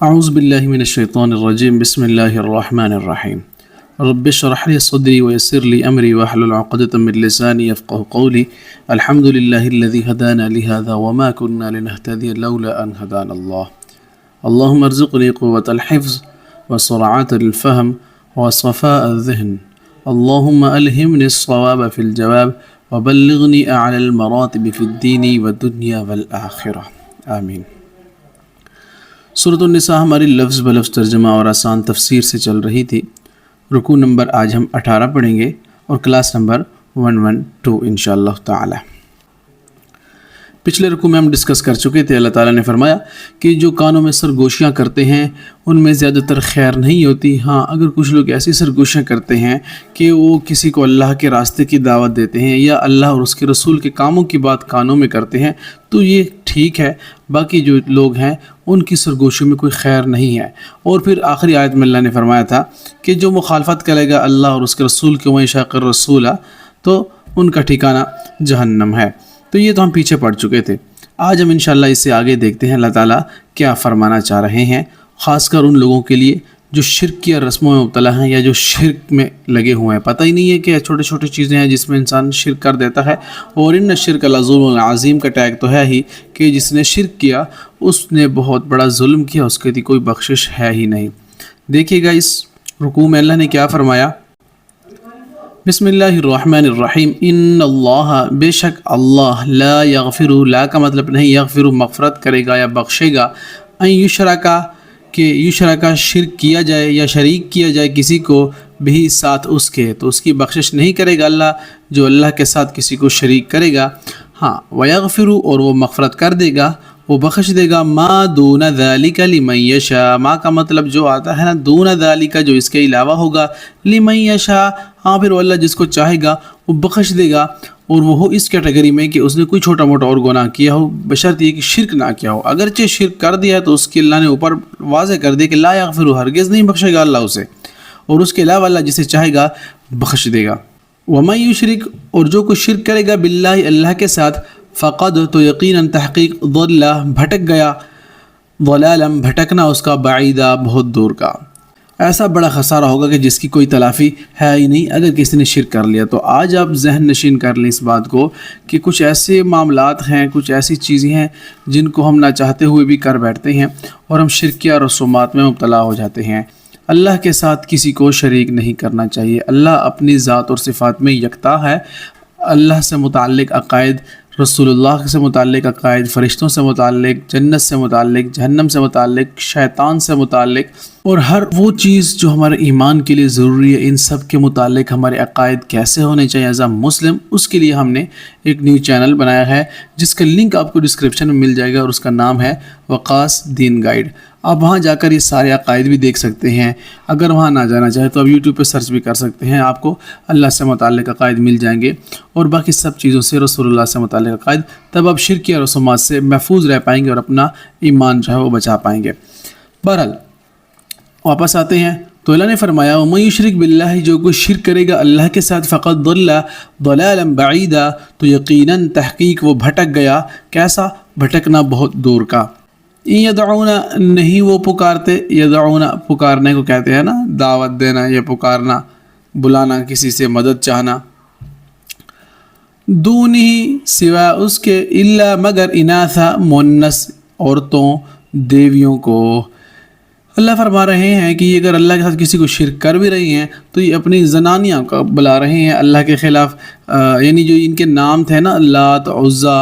اعوذ باللہ من الشیطان الرجیم بسم اللہ الرحمن الرحیم رب اشرح لي صدری ويسر لي امری واحلل عقدة من لسانی يفقهوا قولی الحمد للہ الذی هدانا لهذا وما كنا لنهتدي لولا ان هدانا اللہ اللهم ارزقنی قوة الحفظ وسرعة الفهم وصفاء الذهن اللهم الهمني الصواب في الجواب وبلغنی اعلی المراتب في الدین والدنیا والآخرہ آمین۔ سورۃ النساء ہماری لفظ بلفظ ترجمہ اور آسان تفسیر سے چل رہی تھی۔ رکوع نمبر آج ہم 18 پڑھیں گے اور کلاس نمبر 112 انشاءاللہ تعالی۔ پچھلے رکوع میں ہم ڈسکس کر چکے تھے، اللہ تعالیٰ نے فرمایا کہ جو کانوں میں سرگوشیاں کرتے ہیں ان میں زیادہ تر خیر نہیں ہوتی۔ ہاں، اگر کچھ لوگ ایسی سرگوشیاں کرتے ہیں کہ وہ کسی کو اللہ کے راستے کی دعوت دیتے ہیں یا اللہ اور اس کے رسول کے کاموں کی بات کانوں میں کرتے ہیں تو یہ ٹھیک ہے، باقی جو لوگ ہیں ان کی سرگوشیوں میں کوئی خیر نہیں ہے۔ اور پھر آخری آیت میں اللہ نے فرمایا تھا کہ جو مخالفت کرے گا اللہ اور اس کے رسول کے وَمَن يُشَاقِّ الرَّسُولَ تو ان کا ٹھکانہ جہنم ہے۔ تو یہ تو ہم پیچھے پڑھ چکے تھے۔ آج ہم انشاءاللہ اس سے آگے دیکھتے ہیں اللہ تعالیٰ کیا فرمانا چاہ رہے ہیں، خاص کر ان لوگوں کے لیے جو شرک کی رسموں میں مبتلا ہیں یا جو شرک میں لگے ہوئے ہیں۔ پتہ ہی نہیں ہے کہ چھوٹے چھوٹے چیزیں ہیں جس میں انسان شرک کر دیتا ہے، اور ان الشرک لظلم عظیم کا ٹیگ تو ہے ہی کہ جس نے شرک کیا اس نے بہت بڑا ظلم کیا، اس کے لیے کوئی بخشش ہے ہی نہیں۔ دیکھیے گا اس رکوع میں اللہ نے کیا فرمایا، بسم اللہ الرحمن الرحیم ان اللہ بے شک اللہ لا یغفر، لا کا مطلب نہیں یغفر مغفرت کرے گا یا بخشے گا، ان یشرکا کہ یشرکا شرک کیا جائے یا شریک کیا جائے کسی کو بھی ساتھ اس کے، تو اس کی بخشش نہیں کرے گا اللہ جو اللہ کے ساتھ کسی کو شریک کرے گا۔ ہاں، ویغفر اور وہ مغفرت کر دے گا، وہ بخش دے گا، ما دون ذالک لمن یشاء، ما کا مطلب جو آتا ہے نا دون ذالک جو اس کے علاوہ ہوگا، لمن یشاء ہاں پھر وہ اللہ جس کو چاہے گا وہ بخش دے گا، اور وہ ہو اس کیٹیگری میں کہ اس نے کوئی چھوٹا موٹا اور گناہ کیا ہو، بشرط یہ کہ شرک نہ کیا ہو۔ اگرچہ شرک کر دیا ہے تو اس کی اللہ نے اوپر واضح کر دیا کہ لا یغفر، ہرگز نہیں بخشے گا اللہ اسے، اور اس کے علاوہ اللہ جسے چاہے گا بخش دے گا۔ ومن یشرک اور جو کوئی شرک کرے گا باللہ اللہ کے ساتھ، فقد تو یقیناً تحقیق ضل بھٹک گیا، ضلالا بھٹکنا اس کا بعیدہ بہت دور کا، ایسا بڑا خسارہ ہوگا کہ جس کی کوئی تلافی ہے ہی نہیں اگر کسی نے شرک کر لیا۔ تو آج آپ ذہن نشین کر لیں اس بات کو کہ کچھ ایسے معاملات ہیں، کچھ ایسی چیزیں ہیں جن کو ہم نہ چاہتے ہوئے بھی کر بیٹھتے ہیں اور ہم شرکیہ رسومات میں مبتلا ہو جاتے ہیں۔ اللہ کے ساتھ کسی کو شریک نہیں کرنا چاہیے۔ اللہ اپنی ذات اور صفات میں یکتا ہے۔ اللہ سے متعلق عقائد، رسول اللہ سے متعلق عقائد، فرشتوں سے متعلق، جنت سے متعلق، جہنم سے متعلق، شیطان سے متعلق، اور ہر وہ چیز جو ہمارے ایمان کے لیے ضروری ہے، ان سب کے متعلق ہمارے عقائد کیسے ہونے چاہیے ایز اے مسلم، اس کے لیے ہم نے ایک نیو چینل بنایا ہے جس کا لنک آپ کو ڈسکرپشن میں مل جائے گا، اور اس کا نام ہے وقاص دین گائیڈ۔ آپ وہاں جا کر یہ سارے عقائد بھی دیکھ سکتے ہیں۔ اگر وہاں نہ جانا چاہے تو آپ یوٹیوب پہ سرچ بھی کر سکتے ہیں، آپ کو اللہ سے متعلق عقائد مل جائیں گے، اور باقی سب چیزوں سے رسول اللہ سے متعلق عقائد، تب آپ شرکیہ رسومات سے محفوظ رہ پائیں گے اور اپنا ایمان جو ہے وہ بچا پائیں گے۔ بہرحال واپس آتے ہیں تو اللہ نے فرمایا وَمَن یشرک بِاللَّهِ جو کوئی شرک کرے گا اللہ کے ساتھ، فقد ضل ضلالا بعیدا تو یقیناً تحقیق وہ بھٹک گیا، کیسا بھٹکنا بہت دور کا۔ یدعون نہیں وہ پکارتے، یدعون پکارنے کو کہتے ہیں نا، دعوت دینا یا پکارنا، بلانا کسی سے مدد چاہنا، دونہی سوا اس کے، الا مگر اناثا مونس عورتوں دیویوں کو۔ اللہ فرما رہے ہیں کہ یہ اگر اللہ کے ساتھ کسی کو شرک کر بھی رہی ہیں تو یہ اپنی زنانیاں کا بلا رہے ہیں اللہ کے خلاف، یعنی جو ان کے نام تھے نا لات، عزا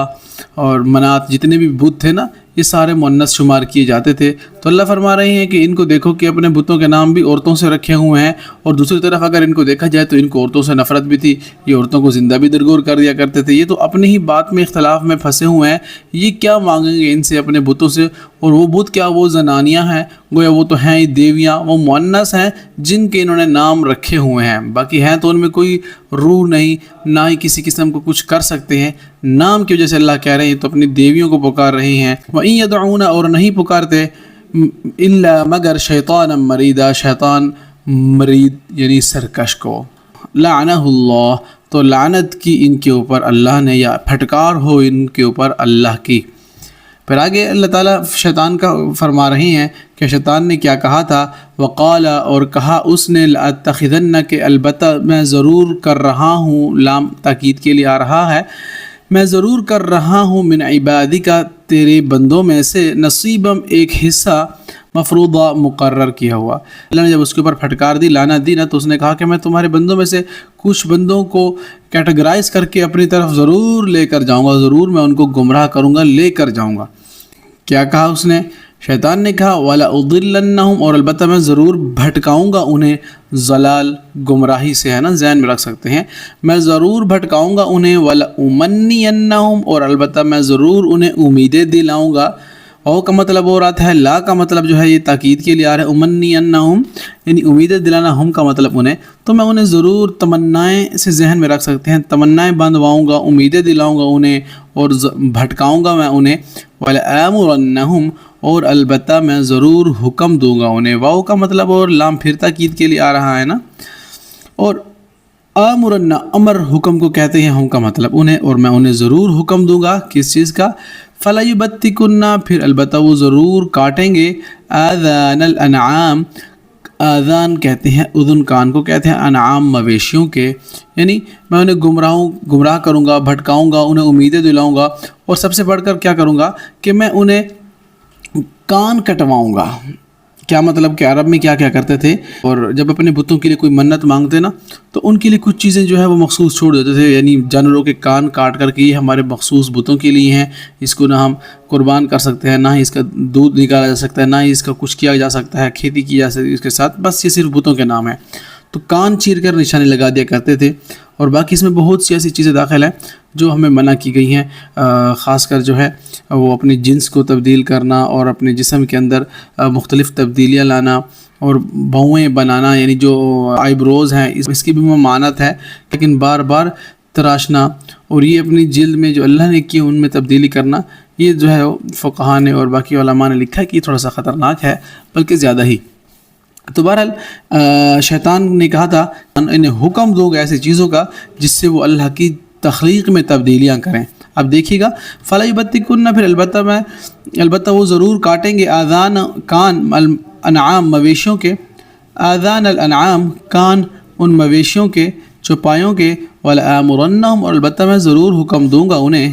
اور منات، جتنے بھی بت تھے نا یہ سارے مؤنث شمار کیے جاتے تھے۔ تو اللہ فرما رہے ہیں کہ ان کو دیکھو کہ اپنے بتوں کے نام بھی عورتوں سے رکھے ہوئے ہیں، اور دوسری طرف اگر ان کو دیکھا جائے تو ان کو عورتوں سے نفرت بھی تھی، یہ عورتوں کو زندہ بھی درگور کر دیا کرتے تھے۔ یہ تو اپنی ہی بات میں اختلاف میں پھنسے ہوئے ہیں، یہ کیا مانگیں گے ان سے اپنے بتوں سے، اور وہ بت کیا وہ زنانیاں ہیں، گویا وہ تو ہیں ہی دیویاں، وہ مؤنث ہیں جن کے انہوں نے نام رکھے ہوئے ہیں، باقی ہیں تو ان میں کوئی روح نہیں، نہ ہی کسی قسم کو کچھ کر سکتے ہیں، نام کی وجہ سے اللہ کہہ رہے ہیں تو اپنی دیویوں کو پکار رہی ہیں۔ وَإِن يَدْعُونَ اور نہیں پکارتے، الا مگر شیطان مریدا شیطان مرید یعنی سرکش کو، لعنہ اللہ تو لعنت کی ان کے اوپر اللہ نے، یا پھٹکار ہو ان کے اوپر اللہ کی، پھر آگے اللہ تعالیٰ شیطان کا فرما رہی ہیں کہ شیطان نے کیا کہا تھا، وقال، اور کہا اس نے، لأتخذن، کہ البتہ میں ضرور کر رہا ہوں، لام تاکید کے لیے آ رہا ہے، میں ضرور کر رہا ہوں، من عبادک، تیرے بندوں میں سے، نصیبم، ایک حصہ، مفروضہ، مقرر کیا ہوا۔ اللہ نے جب اس کے اوپر پھٹکار دی، لعنت دی نا، تو اس نے کہا کہ میں تمہارے بندوں میں سے کچھ بندوں کو کیٹیگرائز کر کے اپنی طرف ضرور لے کر جاؤں گا، ضرور میں ان کو گمراہ کروں گا، لے کر جاؤں گا۔ کیا کہا اس نے؟ شیطان نے کہا وَلَأُضِلَّنَّهُمْ، اور البتہ میں ضرور بھٹکاؤں گا انہیں، ضلال، گمراہی سے ہے نا، ذہن میں رکھ سکتے ہیں، میں ضرور بھٹکاؤں گا انہیں، وَلَأُمَنِّيَنَّهُمْ، اور البتہ میں ضرور انہیں امیدیں دلاؤں گا۔ او کا مطلب ہو رہا ہے، لا کا مطلب جو ہے یہ تاکید کے لیے آ رہا ہے، امنینہم، یعنی امیدیں دلانا، ہم کا مطلب انہیں، تو میں انہیں ضرور تمنائیں سے ذہن میں رکھ سکتے ہیں، تمنائیں باندھواؤں گا، امیدیں دلاؤں گا انہیں، اور بھٹکاؤں گا میں انہیں، وَلَآمُرَنَّهُمْ، اور البتہ میں ضرور حکم دوں گا انہیں، واو کا مطلب اور لام پھر تاکید کے لیے آ رہا ہے نا، اور آمرن، امر حکم کو کہتے ہیں، ہم کا مطلب انہیں، اور میں انہیں ضرور حکم دوں گا کس چیز کا، فَلَيُبَتِّكُنَّ، پھر البتہ وہ ضرور کاٹیں گے، آذان الانعام، آذان کہتے ہیں اذن، کان کو کہتے ہیں، انعام مویشیوں کے، یعنی میں انہیں گمراہ کروں گا، بھٹکاؤں گا، انہیں امیدیں دلاؤں گا، اور سب سے بڑھ کر کیا کروں گا کہ میں انہیں کان کٹواؤں گا۔ کیا مطلب کہ عرب میں کیا کیا کرتے تھے، اور جب اپنے بتوں کے لیے کوئی منت مانگتے نا، تو ان کے لیے کچھ چیزیں جو ہے وہ مخصوص چھوڑ دیتے تھے، یعنی جانوروں کے کان کاٹ کر کے یہ ہمارے مخصوص بتوں کے لیے ہیں، اس کو نہ ہم قربان کر سکتے ہیں، نہ ہی اس کا دودھ نکالا جا سکتا ہے، نہ ہی اس کا کچھ کیا جا سکتا ہے، کھیتی کی جا سکتی ہے اس کے ساتھ، بس یہ صرف بتوں کے نام ہیں۔ تو کان چیر کر نشانے لگا دیا کرتے تھے، اور باقی اس میں بہت سی ایسی چیزیں داخل ہیں جو ہمیں منع کی گئی ہیں، خاص کر جو ہے وہ اپنی جنس کو تبدیل کرنا، اور اپنے جسم کے اندر مختلف تبدیلیاں لانا، اور بھویں بنانا، یعنی جو آئی بروز ہیں اس کی بھی ممانعت ہے، لیکن بار بار تراشنا، اور یہ اپنی جلد میں جو اللہ نے کی ان میں تبدیلی کرنا، یہ جو ہے فقہاء نے اور باقی علماء نے لکھا ہے کہ یہ تھوڑا سا خطرناک ہے، بلکہ زیادہ ہی۔ تو بہرحال شیطان نے کہا تھا انہیں حکم دو گے ایسی چیزوں کا جس سے وہ اللہ کی تخلیق میں تبدیلیاں کریں۔ اب دیکھیے گا، فَلَيُبَتِّكُنَّ، پھر البتہ وہ ضرور کاٹیں گے، آذان، کان، انعام، مویشیوں کے، آذان الانعام، کان ان مویشیوں کے، چوپایوں کے، وَلَآمُرَنَّهُمْ، اور البتہ میں ضرور حکم دوں گا انہیں،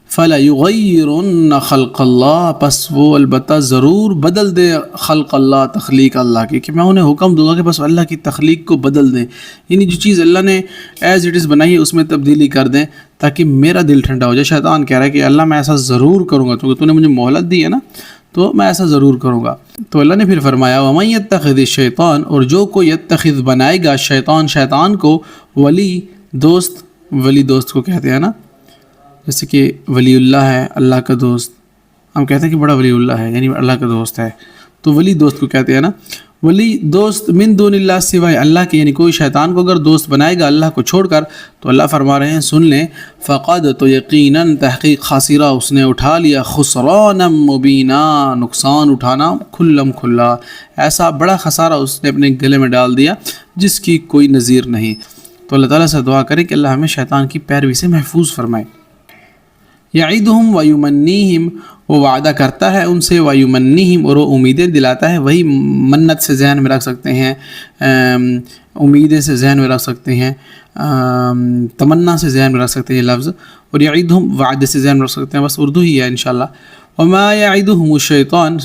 فَلَيُغَيِّرُنَّ خَلْقَ اللَّهِ، پس وہ البتہ ضرور بدل دے خلق اللہ، تخلیق اللہ کی، کہ میں انہیں حکم دوں گا کہ بس اللہ کی تخلیق کو بدل دیں، یعنی جو چیز اللہ نے ایز اٹ از بنائی ہے اس میں تبدیلی کر دیں، تاکہ میرا دل ٹھنڈا ہو جائے۔ شیطان کہہ رہا ہے کہ اللہ میں ایسا ضرور کروں گا، کیونکہ تو نے مجھے مہلت دی ہے نا، تو میں ایسا ضرور کروں گا۔ تو اللہ نے پھر فرمایا وَمَن يَتَّخِذِ الشَّيْطَانَ، اور جو کوئی یتخذ بنائے گا شیطان کو، ولی، دوست، ولی دوست کو کہتے ہیں نا، جیسے کہ ولی اللہ ہے، اللہ کا دوست، ہم کہتے ہیں کہ بڑا ولی اللہ ہے، یعنی اللہ کا دوست ہے، تو ولی دوست کو کہتے ہیں نا، ولی دوست، من دون اللہ، سوائے اللہ کے، یعنی کوئی شیطان کو اگر دوست بنائے گا اللہ کو چھوڑ کر، تو اللہ فرما رہے ہیں سن لیں، فقد، تو یقیناً تحقیق، خاسرہ، اس نے اٹھا لیا، خسرانا مبینہ، نقصان اٹھانا کھلم کھلا، ایسا بڑا خسارہ اس نے اپنے گلے میں ڈال دیا جس کی کوئی نظیر نہیں۔ تو اللہ تعالیٰ سے دعا کرے کہ اللہ ہمیں شیطان کی پیروی سے محفوظ فرمائے۔ یعیدہم ویمنیہم، وہ وعدہ کرتا ہے ان سے، ویمنیہم، اور وہ امیدیں دلاتا ہے، وہی منت سے ذہن میں رکھ سکتے ہیں، امیدیں سے ذہن میں رکھ سکتے ہیں، تمنا سے ذہن میں رکھ سکتے ہیں یہ لفظ، اور یعیدہم وعدے سے ذہن میں رکھ سکتے ہیں، بس اردو ہی ہے انشاءاللہ۔ وما یعیدہم الشیطان،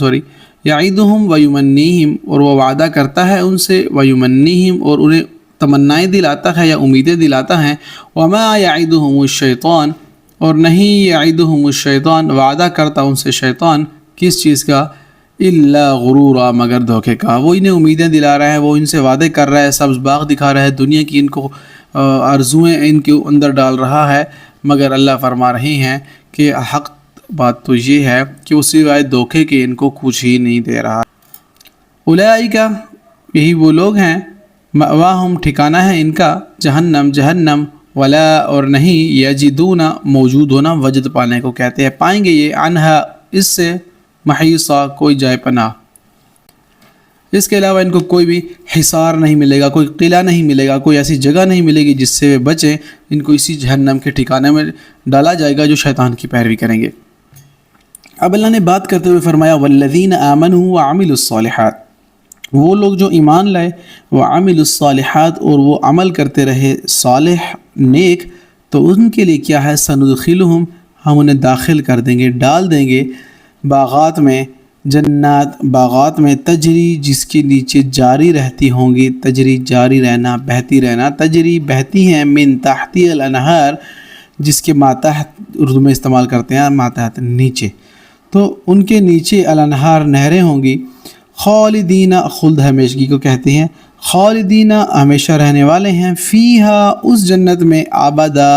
یعیدہم ویمنیہم، اور وہ وعدہ کرتا ہے ان سے، ویمنیہم، اور انہیں تمنائیں دلاتا ہے یا امیدیں دلاتا ہے، وما یعیدہم الشیطان، اور نہیں یعیدہم الشیطان، وعدہ کرتا ان سے شیطان، کس چیز کا، الا غرورا، مگر دھوکے کا، وہ انہیں امیدیں دلا رہا ہے، وہ ان سے وعدے کر رہا ہے، سبز باغ دکھا رہا ہے، دنیا کی ان کو آرزوئیں ان کے اندر ڈال رہا ہے، مگر اللہ فرما رہے ہیں کہ حق بات تو یہ ہے کہ وہ سوائے دھوکے کے ان کو کچھ ہی نہیں دے رہا۔ اولئک، یہی وہ لوگ ہیں، مأواہم، ٹھکانہ ہے ان کا، جہنم، ولا، اور نہیں، یجدون، موجود ہونا، وجد پانے کو کہتے ہیں، پائیں گے یہ، عنہا، اس سے، محیصہ، کوئی جائے پناہ، اس کے علاوہ ان کو کوئی بھی حصار نہیں ملے گا، کوئی قلعہ نہیں ملے گا، کوئی ایسی جگہ نہیں ملے گی جس سے وہ بچیں، ان کو اسی جہنم کے ٹھکانے میں ڈالا جائے گا جو شیطان کی پیروی کریں گے۔ اب اللہ نے بات کرتے ہوئے فرمایا والذین آمنوا وعملوا الصالحات، وہ لوگ جو ایمان لائے، وعملوا الصالحات اور وہ عمل کرتے رہے صالح نیک، تو ان کے لیے کیا ہے، سندخلہم، ہم انہیں داخل کر دیں گے، ڈال دیں گے باغات میں، جنات باغات میں، تجری جس کے نیچے جاری رہتی ہوں گی، تجری جاری رہنا، بہتی رہنا، تجری بہتی ہیں، من تحتی الانہار جس کے ماتحت اردو میں استعمال کرتے ہیں، ماتحت نیچے، تو ان کے نیچے الانہار نہریں ہوں گی، خالدین خلد ہمیشگی کو کہتے ہیں، خالدین ہمیشہ رہنے والے ہیں، فیہا اس جنت میں، ابدا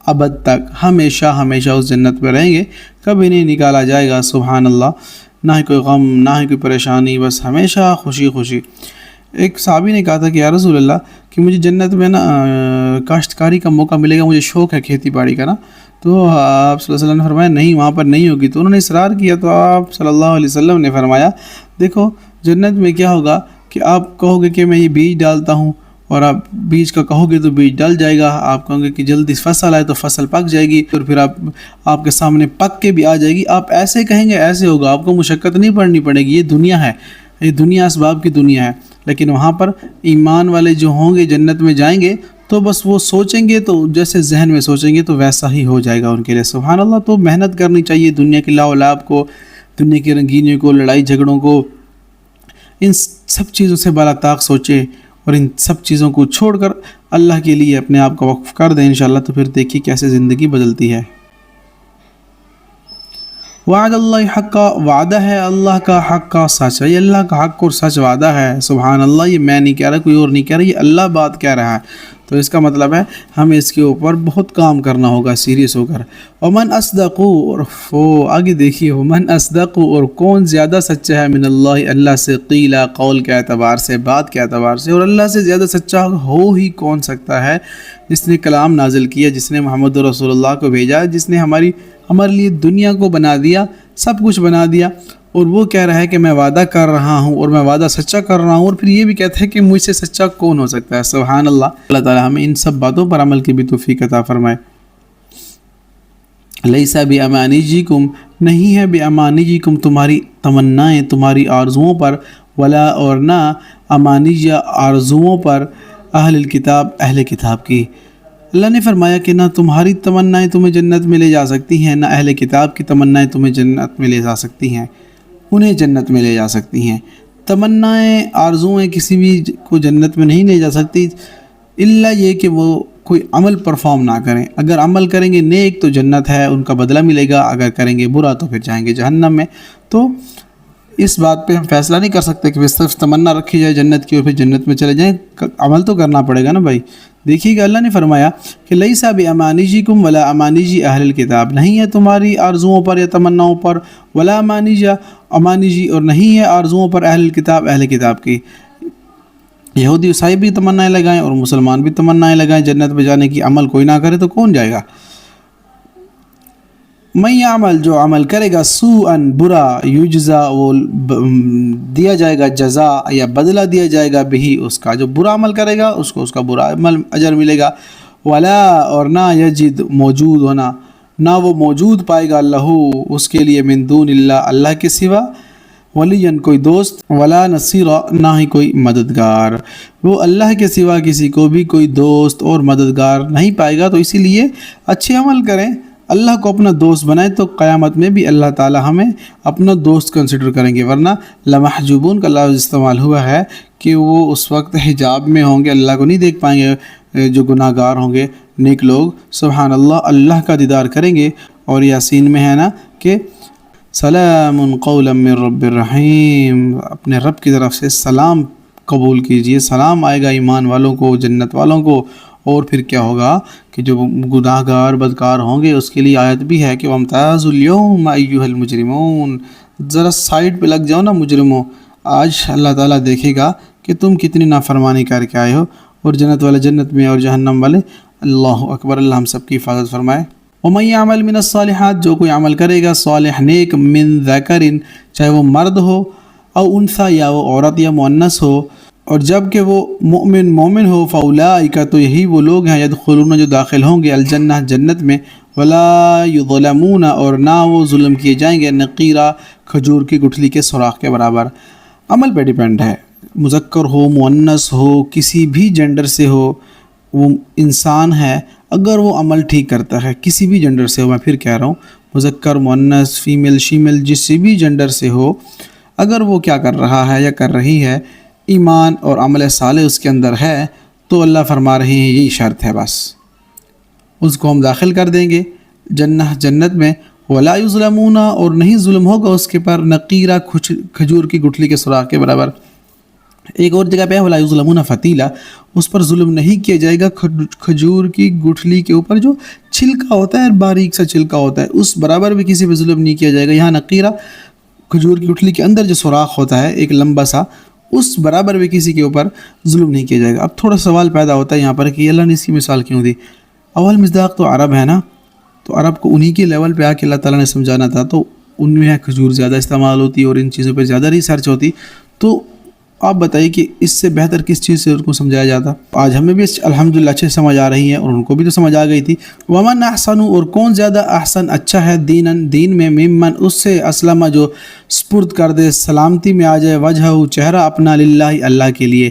ابد تک، ہمیشہ ہمیشہ اس جنت میں رہیں گے، کبھی نہیں نکالا جائے گا، سبحان اللہ، نہ ہی کوئی غم، نہ ہی کوئی پریشانی، بس ہمیشہ خوشی خوشی۔ ایک صحابی نے کہا تھا کہ یا رسول اللہ کہ مجھے جنت میں نا کاشتکاری کا موقع ملے گا، مجھے شوق ہے کھیتی باڑی کا نا، تو آپ صلی اللہ علیہ وسلم نے فرمایا نہیں، وہاں پر نہیں ہوگی، تو انہوں نے اصرار کیا، تو آپ صلی اللہ علیہ وسلم نے فرمایا دیکھو جنت میں کیا ہوگا کہ آپ کہو گے کہ میں یہ بیج ڈالتا ہوں، اور آپ بیج کا کہو گے تو بیج ڈل جائے گا، آپ کہو گے کہ جلدی فصل آئے تو فصل پک جائے گی، اور پھر آپ کے سامنے پک کے بھی آ جائے گی، آپ ایسے کہیں گے ایسے ہوگا، آپ کو مشقت نہیں پڑنی پڑے گی، یہ دنیا ہے، یہ دنیا اسباب کی دنیا ہے، لیکن وہاں پر ایمان والے جو ہوں گے جنت میں جائیں گے تو بس وہ سوچیں گے تو جیسے ذہن میں سوچیں گے تو ویسا ہی ہو جائے گا ان کے لیے، سبحان اللہ۔ تو محنت کرنی چاہیے، دنیا کی لاو لاب کو، دنیا کی رنگینیوں کو، لڑائی جھگڑوں کو، ان سب چیزوں سے بالا طاق سوچیں، اور ان سب چیزوں کو چھوڑ کر اللہ کے لیے اپنے آپ کو وقف کر دیں انشاءاللہ، تو پھر دیکھیے کیسے زندگی بدلتی ہے۔ وعد اللہ حق کا وعدہ ہے، اللہ کا حق کا سچ ہے، یہ اللہ کا حق اور سچ وعدہ ہے، سبحان اللہ، یہ میں نہیں کہہ رہا، کوئی اور نہیں کہہ رہا، یہ اللہ بات کہہ رہا ہے، تو اس کا مطلب ہے ہمیں اس کے اوپر بہت کام کرنا ہوگا سیریس ہو کر۔ ومن اصدق، اور آگے دیکھیے، ومن اصدق، اور کون زیادہ سچا ہے، من اللہ، اللہ سے، قیلا، قول کے اعتبار سے، بات کے اعتبار سے، اور اللہ سے زیادہ سچا ہو ہی کون سکتا ہے، جس نے کلام نازل کیا، جس نے محمد رسول اللہ کو بھیجا، جس نے ہمارے لیے دنیا کو بنا دیا، سب کچھ بنا دیا، اور وہ کہہ رہا ہے کہ میں وعدہ کر رہا ہوں اور میں وعدہ سچا کر رہا ہوں، اور پھر یہ بھی کہتا ہے کہ مجھ سے سچا کون ہو سکتا ہے، سبحان اللہ۔ اللہ تعالی ہمیں ان سب باتوں پر عمل کی بھی توفیق عطا فرمائے۔ لیسا بامانیجکم، نہیں ہے بامانیجکم تمہاری تمنائیں، تمہاری آرزوؤں پر، ولا، اور نہ، امانیج آرزوؤں پر، اہل الکتاب، اہل کتاب کی۔ اللہ نے فرمایا کہ نہ تمہاری تمنائیں تمہیں جنت میں لے جا سکتی ہیں، نہ اہل کتاب کی تمنائیں تمہیں جنت میں لے جا سکتی ہیں، انہیں جنت میں لے جا سکتی ہیں۔ تمنائیں، آرزوئیں کسی بھی کو جنت میں نہیں لے جا سکتی، الا یہ کہ وہ کوئی عمل پرفارم نہ کریں، اگر عمل کریں گے نیک تو جنت ہے، ان کا بدلہ ملے گا، اگر کریں گے برا تو پھر جائیں گے جہنم میں۔ تو اس بات پہ ہم فیصلہ نہیں کر سکتے کہ صرف تمنا رکھی جائے جنت کی اور پھر جنت میں چلے جائیں، عمل تو کرنا پڑے گا نا بھائی۔ دیکھیے گا اللہ نے فرمایا کہ لیسا بامانیجکم ولا امانیجی اہل الکتاب، نہیں ہے تمہاری آرزوؤں پر یا تمناؤں پر، ولا امانیجی، اور نہیں ہے آرزوؤں پر، اہل الکتاب، اہل کتاب کی۔ یہودی عیسائی بھی تمنائیں لگائیں اور مسلمان بھی تمنائیں لگائیں جنت میں جانے کی، عمل کوئی نہ کرے تو کون جائے گا۔ من یعمل، جو عمل کرے گا، سوءً برا، یجزا، وہ دیا جائے گا جزا یا بدلہ دیا جائے گا، بہی، اس کا، جو برا عمل کرے گا اس کو اس کا برا عمل اجر ملے گا، ولا، اور نہ، یجد، موجود ہونا، نہ وہ موجود پائے گا، لہو، اس کے لیے، من دون اللہ، اللہ کے سوا، ولین، کوئی دوست، ولا نصیرا، نہ ہی کوئی مددگار، وہ اللہ کے سوا کسی کو بھی کوئی دوست اور مددگار نہیں پائے گا۔ تو اسی لیے اچھے عمل کریں، اللہ کو اپنا دوست بنائیں، تو قیامت میں بھی اللہ تعالی ہمیں اپنا دوست کنسیڈر کریں گے، ورنہ لمحجوبون کا لفظ استعمال ہوا ہے کہ وہ اس وقت حجاب میں ہوں گے، اللہ کو نہیں دیکھ پائیں گے، جو گناہ گار ہوں گے، نیک لوگ سبحان اللہ اللہ کا دیدار کریں گے۔ اور یاسین میں ہے نا کہ سلام قولا من رب الرحیم، اپنے رب کی طرف سے سلام قبول کیجئے، سلام آئے گا ایمان والوں کو، جنت والوں کو۔ اور پھر کیا ہوگا کہ جو گناہ گار بدکار ہوں گے اس کے لیے آیت بھی ہے کہ وَامْتَازُوا الْيَوْمَ أَيُّهَا الْمُجْرِمُونَ، ذرا سائڈ پہ لگ جاؤ نا مجرموں، آج اللہ تعالیٰ دیکھے گا کہ تم کتنی نافرمانی کر کے آئے ہو، اور جنت والے جنت میں اور جہنم والے، اللہ اکبر، اللہ ہم سب کی حفاظت فرمائے۔ وَمَن يَعْمَلْ مِنَ الصَّالِحَاتِ، جو کوئی عمل کرے گا صالح نیک، من ذکر، چاہے وہ مرد ہو، او انثى، یا وہ عورت یا مؤنث ہو، اور جب کہ وہ مومن ہو، فاولئک، تو یہی وہ لوگ ہیں، یدخلون، جو داخل ہوں گے، الجنہ، جنت میں، ولا یظلمون اور نہ وہ ظلم کیے جائیں گے نقیرہ کھجور کی گٹھلی کے سوراخ کے برابر۔ عمل پہ ڈیپینڈ ہے، مذکر ہو مؤنث ہو کسی بھی جینڈر سے ہو، وہ انسان ہے اگر وہ عمل ٹھیک کرتا ہے کسی بھی جینڈر سے ہو، میں پھر کہہ رہا ہوں مذکر مؤنث فیمیل شیمیل جس بھی جینڈر سے ہو، اگر وہ کیا کر رہا ہے یا کر رہی ہے ایمان اور عمل صالح اس کے اندر ہے تو اللہ فرما رہے ہیں یہی شرط ہے، بس اس کو ہم داخل کر دیں گے جنت میں۔ ولا یظلمون اور نہیں ظلم ہوگا اس کے پر نقیرہ کھجور کی گٹھلی کے سوراخ کے برابر۔ ایک اور جگہ پہ ہے ولا یظلمون فتیلا، اس پر ظلم نہیں کیا جائے گا کھجور کی گٹھلی کے اوپر جو چھلکا ہوتا ہے، باریک سا چھلکا ہوتا ہے، اس برابر بھی کسی پہ ظلم نہیں کیا جائے گا۔ یہاں نقیرہ کھجور کی گٹھلی کے اندر جو سوراخ ہوتا ہے ایک لمبا سا، اس برابر بھی کسی کے اوپر ظلم نہیں کیا جائے گا۔ اب تھوڑا سوال پیدا ہوتا ہے یہاں پر کہ اللہ نے اس کی مثال کیوں دی؟ اول مصداق تو عرب ہے نا، تو عرب کو انہی کے لیول پہ آ کے اللہ تعالیٰ نے سمجھانا تھا، تو ان میں کھجور زیادہ استعمال ہوتی اور ان چیزوں پہ زیادہ ریسرچ ہوتی، تو آپ بتائیے کہ اس سے بہتر کس چیز سے ان کو سمجھایا جاتا؟ آج ہمیں بھی الحمدللہ اچھے سمجھ آ رہی ہے اور ان کو بھی تو سمجھ آ گئی تھی۔ ومن احسن اور کون زیادہ احسن اچھا ہے دین میں ممن اس سے اسلم جو سپرد کر دے سلامتی میں آ جائے وجہ چہرہ اپنا للہ اللہ کے لیے،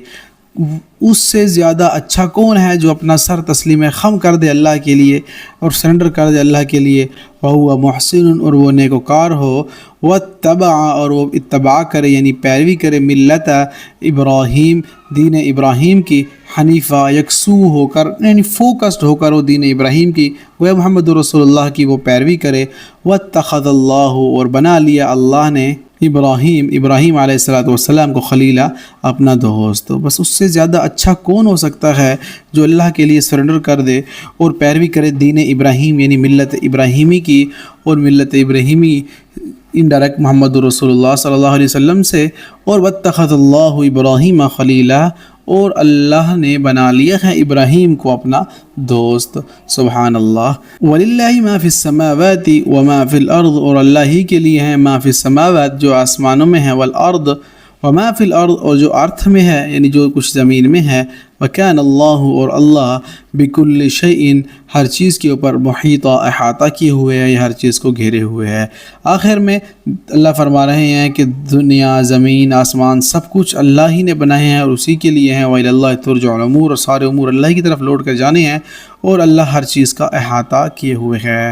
اس سے زیادہ اچھا کون ہے جو اپنا سر تسلیم خم کر دے اللہ کے لیے اور سرنڈر کر دے اللہ کے لیے، وہو محسن اور وہ نیکوکار ہو، واتبع اور وہ اتباع کرے یعنی پیروی کرے ملت ابراہیم دین ابراہیم کی، حنیفہ یکسو ہو کر یعنی فوکسڈ ہو کر وہ دین ابراہیم کی، وہ محمد رسول اللہ کی وہ پیروی کرے، واتخذ اللہ اور بنا لیا اللہ نے ابراہیم علیہ السلام کو خلیلہ اپنا دوست۔ بس اس سے زیادہ اچھا کون ہو سکتا ہے جو اللہ کے لیے سرنڈر کر دے اور پیروی کرے دین ابراہیم یعنی ملت ابراہیمی کی، اور ملت ابراہیمی انڈائریکٹ محمد رسول اللہ صلی اللہ علیہ وسلم سے، اور واتخذ اللہ ابراہیم خلیلہ اور اللہ نے بنا لیا ہے ابراہیم کو اپنا دوست۔ سبحان اللہ۔ وَلِلَّهِ مَا فِي السَّمَاوَاتِ وَمَا فِي الْأَرْضِ اور اللہ ہی کے لیے ہیں ما فی السماوات جو آسمانوں میں ہے، والارض وما فی الارض اور جو ارتھ میں ہے یعنی جو کچھ زمین میں ہے، وکان اللہ اور اللہ بکل شیء ہر چیز کے اوپر محیطہ احاطہ کیے ہوئے ہے یا ہر چیز کو گھیرے ہوئے ہے۔ آخر میں اللہ فرما رہے ہیں کہ دنیا زمین آسمان سب کچھ اللہ ہی نے بنائے ہیں اور اسی کے لیے ہیں، وَإِلَى اللَّهِ تُرْجَعُ الْأُمُورُ اور سارے امور اللہ کی طرف لوٹ کر جانے ہیں، اور اللہ ہر چیز کا احاطہ کیے ہوئے ہے۔